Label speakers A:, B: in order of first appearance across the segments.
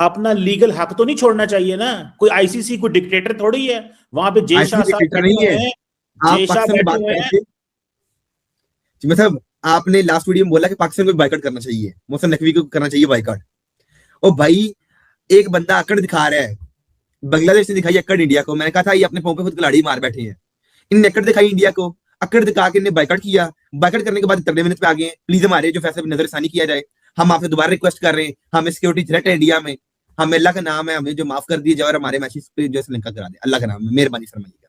A: अपना लीगल हक तो नहीं छोड़ना चाहिए ना। कोई आईसीसी कोई डिक्टेटर थोड़ी है, वहां पे जय शाह
B: आईसीसी
A: साहब
B: डिक्टेटर
A: बैठे
B: नहीं
A: हुए
B: है।
A: हैं,
B: आप
A: जय शाह
B: पाकिस्तान की
A: बैठे
B: बात
A: हुए
B: कर
A: हैं।
B: रहे थे मतलब आपने लास्ट वीडियो में बोला कि पाकिस्तान को बाइकआउट करना चाहिए, मोहसिन नकवी को करना चाहिए बाइकआउट। और भाई एक बंदा अकड़ दिखा रहा है, बांग्लादेश ने दिखाई अकड़ इंडिया को। मैंने कहा था ये अपने पाँव पे खुद कुल्हाड़ी मार बैठे हैं। इनने अकड़ दिखाई इंडिया को, अकड़ दिखा के इन्हें बाइकआउट किया। बाइकआउट करने के बाद 93 मिनट पे आ गए, प्लीज हमारे जो फैसले नजरसानी किया जाए, हम आपसे दोबारा रिक्वेस्ट कर रहे हैं, हमें सिक्योरिटी थ्रेट है इंडिया में, हमें अल्लाह का नाम है, हमें जो माफ कर दिए जाए और हमारे मैचेस पे जो श्रीलंका करा दे, अल्लाह का नाम है, मेहरबानी फरमाइएगा।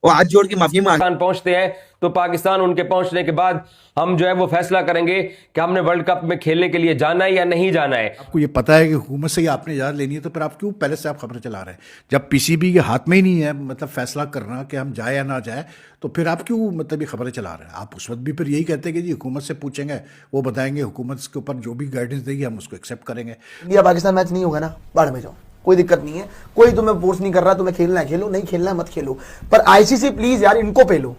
B: और आज जोड़ के माफी मांग
C: पाकिस्तान पहुंचते हैं तो पाकिस्तान उनके पहुंचने के बाद हम जो है वो फैसला करेंगे कि हमने वर्ल्ड कप में खेलने के लिए जाना है या नहीं जाना है।
D: आपको ये पता है कि हुकूमत से ही आपने इजाज़त लेनी है, तो फिर आप क्यों पहले से आप खबरें चला रहे हैं? जब पीसीबी के हाथ में ही नहीं है मतलब फैसला करना कि हम जाए या ना जाए, तो फिर आप क्यों मतलब ये खबरें चला रहे हैं? आप उस वक्त भी फिर यही कहते हैं कि जी हुकूमत से पूछेंगे, वो बताएंगे, हुकूमत के ऊपर जो भी गाइडेंस देगी हम उसको एक्सेप्ट करेंगे।
E: इंडिया पाकिस्तान मैच नहीं होगा ना, बाढ़ में जाओ, कोई दिक्कत नहीं है, कोई तुम्हें फोर्स नहीं कर रहा, तुम्हें खेलना है खेलो, नहीं खेलना है मत खेलो, पर आईसीसी प्लीज यार इनको पे लो।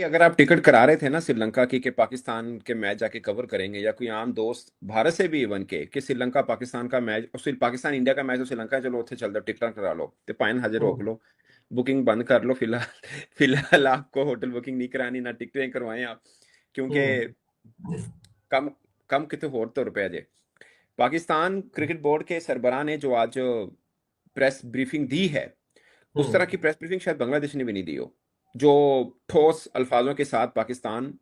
F: अगर आप टिकट करा रहे थे ना श्रीलंका की कि पाकिस्तान के मैच जाके कवर करेंगे, या कोई आम दोस्त भारत से भी इवन के कि श्रीलंका पाकिस्तान का मैच और पाकिस्तान इंडिया का मैच और श्रीलंका चलो उत्थे चलता टिकट करा लो ते पाइन हाजिर रोक लो, बुकिंग बंद कर लो। फिलहाल आपको होटल बुकिंग नहीं करानी, ना टिकटें करवाएं आप, क्योंकि कम कम कितने होर तो रुपए जे। पाकिस्तान क्रिकेट बोर्ड के सरबराह ने जो आज प्रेस ब्रीफिंग दी है, उस तरह की प्रेस ब्रीफिंग शायद बांग्लादेश ने भी नहीं दी हो, जो ठोस अल्फाजों के साथ पाकिस्तान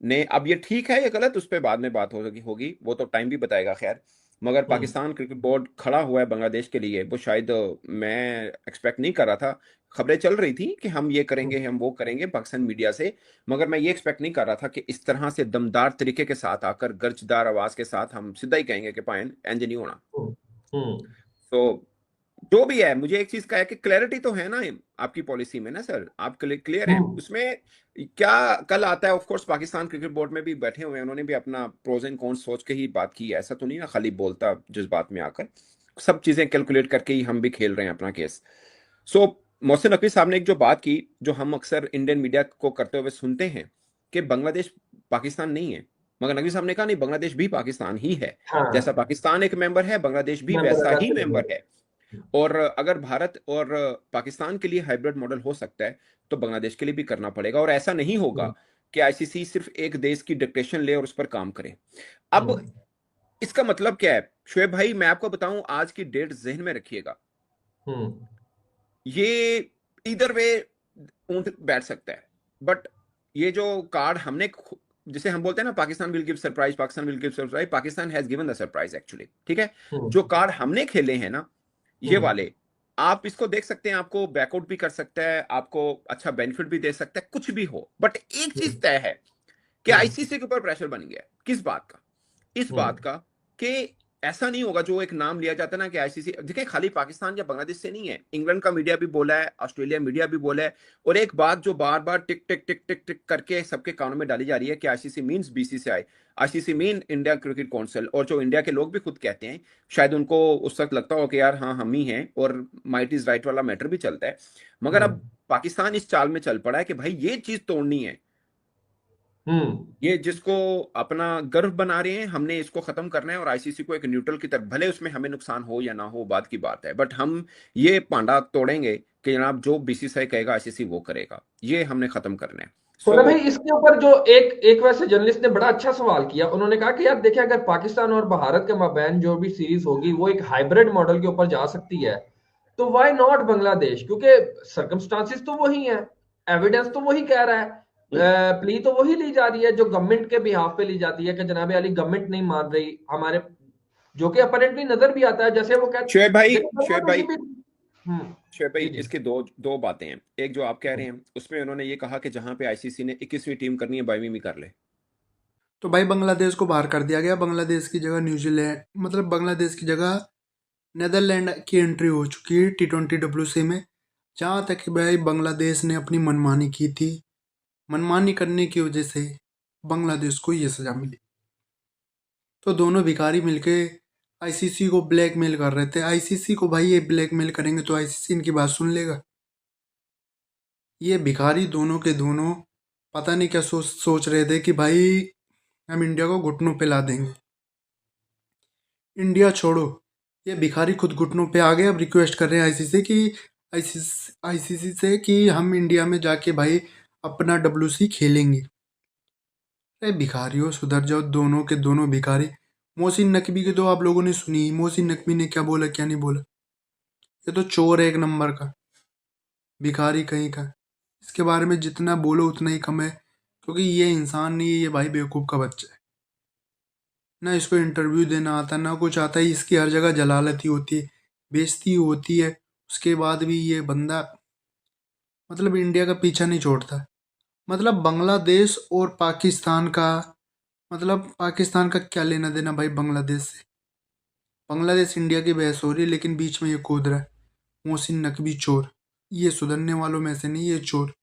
F: ने। अब ये ठीक है ये गलत, उस पर बाद में बात होगी, वो तो टाइम भी बताएगा खैर। मगर पाकिस्तान क्रिकेट बोर्ड खड़ा हुआ है बांग्लादेश के लिए, वो शायद मैं एक्सपेक्ट नहीं कर रहा था। खबरें चल रही थी कि हम ये करेंगे, हम वो करेंगे पाकिस्तान मीडिया से, मगर मैं ये एक्सपेक्ट नहीं कर रहा था कि इस तरह से दमदार तरीके के साथ आकर गर्जदार आवाज के साथ हम सीधा ही कहेंगे कि पाइन एंज नहीं होना। तो जो भी है, मुझे एक चीज का है कि क्लैरिटी तो है ना आपकी पॉलिसी में ना सर, आप क्लियर हैं उसमें। क्या कल आता है, of course Pakistan cricket board में भी बैठे हुए हैं, उन्होंने भी अपना प्रोज एंड कॉन्स सोच के ही बात की है, ऐसा तो नहीं ना खाली बोलता जज्बात में आकर, सब चीजें कैलकुलेट करके ही हम भी खेल रहे हैं अपना केस। सो मोहसिन नकवी साहब ने एक जो बात की, जो हम अक्सर इंडियन मीडिया को करते हुए सुनते हैं कि बांग्लादेश पाकिस्तान नहीं है, मगर नकवी साहब ने कहा नहीं, बांग्लादेश भी पाकिस्तान ही है। जैसा पाकिस्तान एक मेंबर है, बांग्लादेश भी वैसा ही मेंबर है। और अगर भारत और पाकिस्तान के लिए हाइब्रिड मॉडल हो सकता है, तो बांग्लादेश के लिए भी करना पड़ेगा। और ऐसा नहीं होगा कि आईसीसी सिर्फ एक देश की डिक्टेशन ले और उस पर काम करे। अब इसका मतलब क्या है शोएब भाई, मैं आपको बताऊं, आज की डेट जहन में रखिएगा, ये इधर वे ऊंट बैठ सकता है, बट ये जो कार्ड हमने, जिसे हम बोलते हैं ना Pakistan will give surprise, Pakistan will give surprise, Pakistan has given the surprise actually, ठीक है। जो कार्ड हमने खेले हैं ना ये वाले, आप इसको देख सकते हैं, आपको बैकआउट भी कर सकता है, आपको अच्छा बेनिफिट भी दे सकता है, कुछ भी हो, बट एक चीज तय है कि आईसीसी के ऊपर प्रेशर बन गया। किस बात का? इस बात का कि ऐसा नहीं होगा जो एक नाम लिया जाता है ना कि आईसीसी, देखिए खाली पाकिस्तान या बांग्लादेश से नहीं है, इंग्लैंड का मीडिया भी बोला है, ऑस्ट्रेलिया मीडिया भी बोला है, और एक बात जो बार बार टिक टिक टिक टिक टिक करके सबके कानों में डाली जा रही है कि ICC means BCCI, ICC mean India cricket council. और जो इंडिया के लोग भी खुद कहते हैं, शायद उनको उस वक्त लगता हो कि यार हाँ हम ही हैं, और माइट इज राइट वाला मैटर भी चलता है, मगर अब पाकिस्तान इस चाल में चल पड़ा है कि भाई ये चीज तोड़नी है, ये जिसको अपना गर्व बना रहे हैं, हमने इसको खत्म करना है, और आईसीसी को एक न्यूट्रल की तरफ, भले उसमें हमें नुकसान हो या ना हो बात की बात है, बट हम ये पांडा तोड़ेंगे कि जनाब जो बीसीसीआई कहेगा आईसीसी वो करेगा, ये हमने खत्म करना है।
G: सोना भाई, इसके ऊपर जो एक वैसे जर्नलिस्ट ने बड़ा अच्छा सवाल किया, उन्होंने कहा कि यार देखिए, अगर पाकिस्तान और भारत के माबैन जो भी सीरीज होगी वो एक हाइब्रिड मॉडल के ऊपर जा सकती है, तो व्हाई नॉट बांग्लादेश? क्योंकि सर्कमस्टांसिस तो वही है, एविडेंस तो वही कह रहा है, प्ली तो वही ली जा रही है जो गवर्नमेंट के बिहाफ पे ली जाती है कि जनाब अली गवर्नमेंट नहीं मान रही हमारे, जो कि अपरेंटली नजर भी आता है, जैसे वो कहते
F: शोएब भाई इसके दो बातें हैं। एक जो आप कह रहे हैं उसमें उन्होंने ये कहा कि जहां पे आईसीसी ने 21वीं टीम करनी है 22वीं में कर ले,
H: तो भाई बांग्लादेश को बाहर कर दिया गया, बांग्लादेश की जगह न्यूजीलैंड, मतलब बांग्लादेश की जगह नेदरलैंड की एंट्री हो चुकी है T20 WC में। जहाँ तक कि भाई बांग्लादेश ने अपनी मनमानी की थी, मनमानी करने की वजह से बांग्लादेश को ये सजा मिली। तो दोनों भिखारी मिलके आईसीसी को ब्लैकमेल कर रहे थे। आईसीसी को भाई ये ब्लैकमेल करेंगे तो आईसीसी इनकी बात सुन लेगा? ये भिखारी दोनों के दोनों पता नहीं क्या सोच रहे थे कि भाई हम इंडिया को घुटनों पे ला देंगे। इंडिया छोड़ो, ये भिखारी खुद घुटनों पे आ गए। अब रिक्वेस्ट कर रहे हैं आईसीसी से कि हम इंडिया में जाके भाई अपना WC खेलेंगे। अरे भिखारियों सुधर जाओ, दोनों के दोनों भिखारी। मोहसिन नकवी की तो आप लोगों ने सुनी, मोहसिन नकवी ने क्या बोला क्या नहीं बोला। ये तो चोर है एक नंबर का, भिखारी कहीं का। इसके बारे में जितना बोलो उतना ही कम है, क्योंकि ये इंसान नहीं है, ये भाई बेवकूफ़ का बच्चा है। ना इसको इंटरव्यू देना आता, ना कुछ आता है। इसकी हर जगह जलालती होती है, बेइज्जती होती है। उसके बाद भी ये बंदा मतलब इंडिया का पीछा नहीं छोड़ता। मतलब बांग्लादेश और पाकिस्तान का, मतलब पाकिस्तान का क्या लेना देना भाई बांग्लादेश से। बांग्लादेश इंडिया की बहस हो रही है, लेकिन बीच में ये कूद रहा है। मोहसिन नकवी चोर, ये सुधरने वालों में से नहीं, ये चोर।